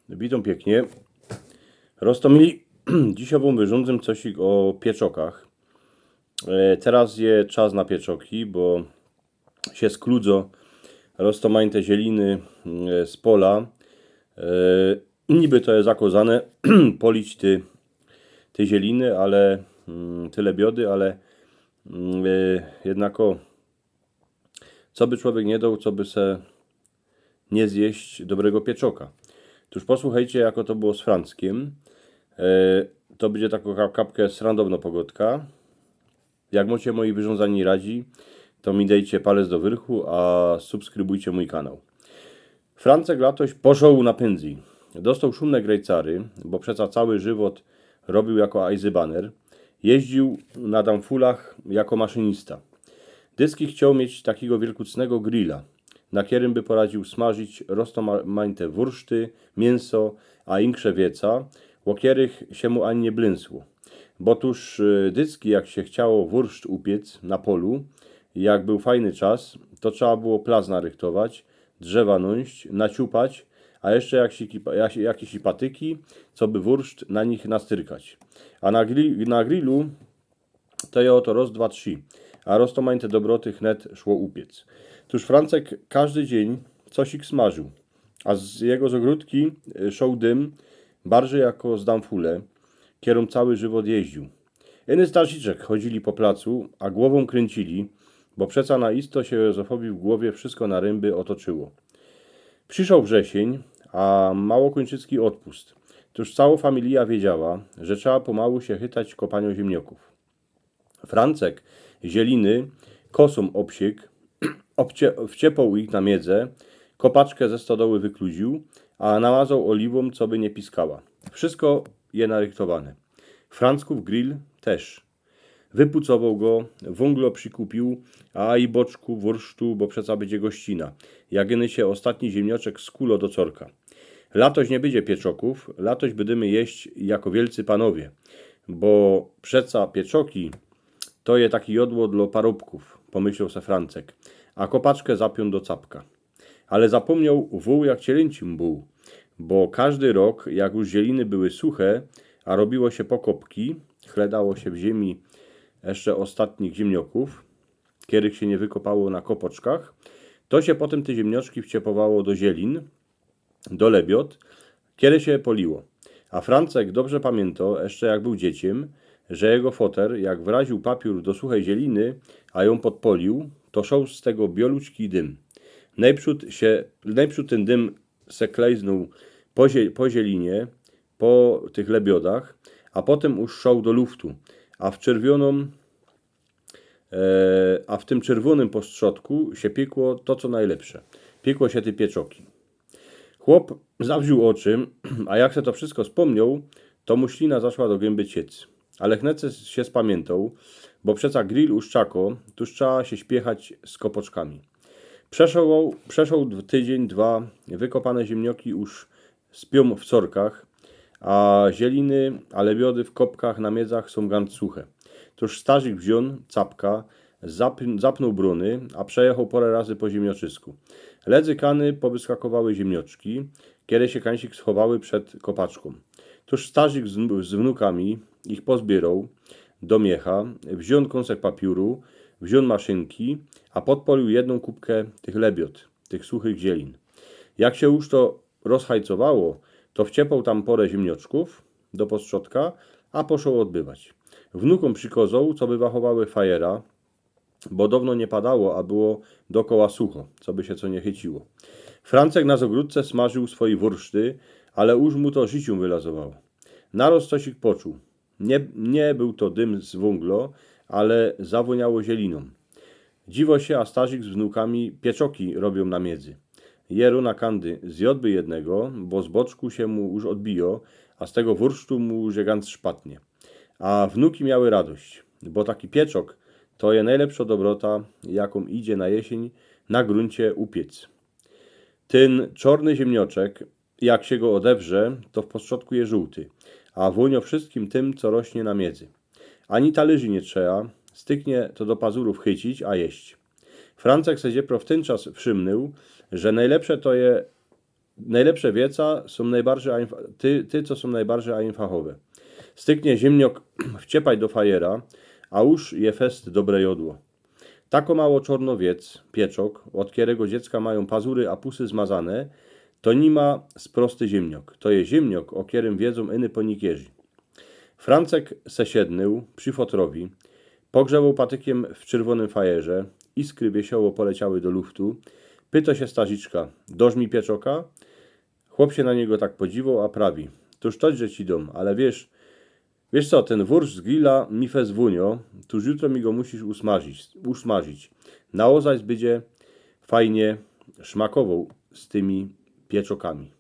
Witam pięknie. Roztomili dzisiaj wam wyrządzę coś o pieczokach. Teraz jest czas na pieczoki, bo się skludzo roztomań te zieliny z pola. Niby to jest zakazane polić te zieliny, ale tyle biody, ale jednako co by człowiek nie dał, co by se nie zjeść dobrego pieczoka. Tuż posłuchajcie, jako to było z Franckiem. To będzie taką kapkę srandowna pogodka. Jak macie moi wyrządzani radzi, to mi dajcie palec do wyrchu, a subskrybujcie mój kanał. Francek latoś poszł na pędzi. Dostał szumne grejcary, bo przeca cały żywot robił jako ajzybaner. Jeździł na damfulach jako maszynista. Dyski chciał mieć takiego wielkucnego grilla, na którym by poradził smażyć roztomańte wurszty, mięso, a inkrze wieca, o których się mu ani nie blęsło. Bo tuż dyski, jak się chciało wurszt upiec na polu, jak był fajny czas, to trzeba było plaz narychtować, drzewa nąść, naciupać, a jeszcze jakieś patyki, co by wurszt na nich nastyrkać. A na grillu to je oto raz, dwa, trzy, a roztomań te dobroty chnet szło upiec. Tuż Francek każdy dzień cosik smażył, a z jego ogródki szał dym, bardziej jako z damfule, kierą cały żywot jeździł. Jeden starsiczek chodzili po placu, a głową kręcili, bo przeca na isto się Józefowi w głowie wszystko na ręby otoczyło. Przyszedł wrzesień, a małokończycki odpust. Tuż cała familia wiedziała, że trzeba pomału się chytać kopaniu ziemniaków. Francek zieliny kosą obsiekł, wciepał ich na miedzę, kopaczkę ze stodoły wykludził, a namazał oliwą, co by nie piskała. Wszystko je narychtowane. Francków grill też. Wypucował go, wąglo przykupił, a i boczku, wursztu, bo przeca będzie gościna. Jagyny się ostatni ziemnioczek skulo do corka. Latoś nie będzie pieczoków, latoś będziemy jeść jako wielcy panowie, bo przeca pieczoki to je taki jodło dla parobków, pomyślał se Francek, a kopaczkę zapiął do capka. Ale zapomniał wół jak cielęcim był, bo każdy rok, jak już zieliny były suche, a robiło się pokopki, chledało się w ziemi jeszcze ostatnich ziemnioków, których się nie wykopało na kopoczkach, to się potem te ziemnioczki wciepowało do zielin, do lebiot, kiedy się poliło. A Francek dobrze pamiętał, jeszcze jak był dzieciem, że jego foter, jak wraził papier do suchej zieliny, a ją podpolił, to szał z tego bioluczki dym. Najprzód ten dym se klejznął po zielinie, po tych lebiodach, a potem już szał do luftu, a w tym czerwonym postrzodku się piekło to, co najlepsze. Piekło się te pieczoki. Chłop zawził oczy, a jak se to wszystko wspomniał, to mu ślina zaszła do gęby ciec. Ale Chnece się spamiętał, bo przeca grill uszczako, tuż trzeba się śpiechać z kopoczkami. Przeszł tydzień, dwa, wykopane ziemnioki już spią w corkach, a zieliny, a lebiody w kopkach na miedzach są gant suche. Tuż starzyk wziął capka, zapnął bruny, a przejechał parę razy po ziemioczysku. Ledzy kany powyskakowały ziemnioczki, kiedy się kańsik schowały przed kopaczką. Tuż starzyk z wnukami ich pozbierał do miecha, wziął kąsek papiuru, wziął maszynki, a podpolił jedną kubkę tych lebiot, tych suchych zielin. Jak się już to rozhajcowało, to wciepał tam porę ziemnioczków do postrzodka, a poszło odbywać. Wnukom przykozał, co by wachowały fajera, bo dawno nie padało, a było dokoła sucho, co by się co nie chyciło. Francek na zogródce smażył swoje wurszty, ale już mu to życiu wylazowało. Naroz coś ich poczuł. Nie był to dym z węglo, ale zawoniało zieliną. Dziwo się, a starzyk z wnukami pieczoki robią na miedzy. Jeru na kandy zjadłby jednego, bo z boczku się mu już odbijo, a z tego wursztu mu żegant szpatnie. A wnuki miały radość, bo taki pieczok to je najlepsza dobrota, jaką idzie na jesień na gruncie upiec. Ten czarny ziemnioczek, jak się go odewrze, to w postrzodku je żółty, a włonio wszystkim tym, co rośnie na miedzy. Ani talerzy nie trzeba, styknie to do pazurów chycić, a jeść. Francek se dziepro w ten czas wszymnął, że najlepsze to je najlepsze wieca są najbardziej, ty co są najbardziej einfachowe. Styknie ziemniok wciepaj do fajera, a już je fest dobre jodło. Tako mało czornowiec, pieczok, od którego dziecka mają pazury a pusy zmazane, to nie ma sprosty ziemniok. To je ziemniok, o którym wiedzą iny ponikierzy. Francek se siednył przy fotrowi, pogrzewał patykiem w czerwonym fajerze, iskry wiesioło poleciały do luftu. Pyta się staziczka, doż mi pieczoka? Chłop się na niego tak podziwał, a prawi, tuż toć, że ci dom, ale wiesz co, ten wursz z grilla mi fez wunio, tuż jutro mi go musisz usmażyć. Na ozajs będzie fajnie szmakował z tymi pieczokami.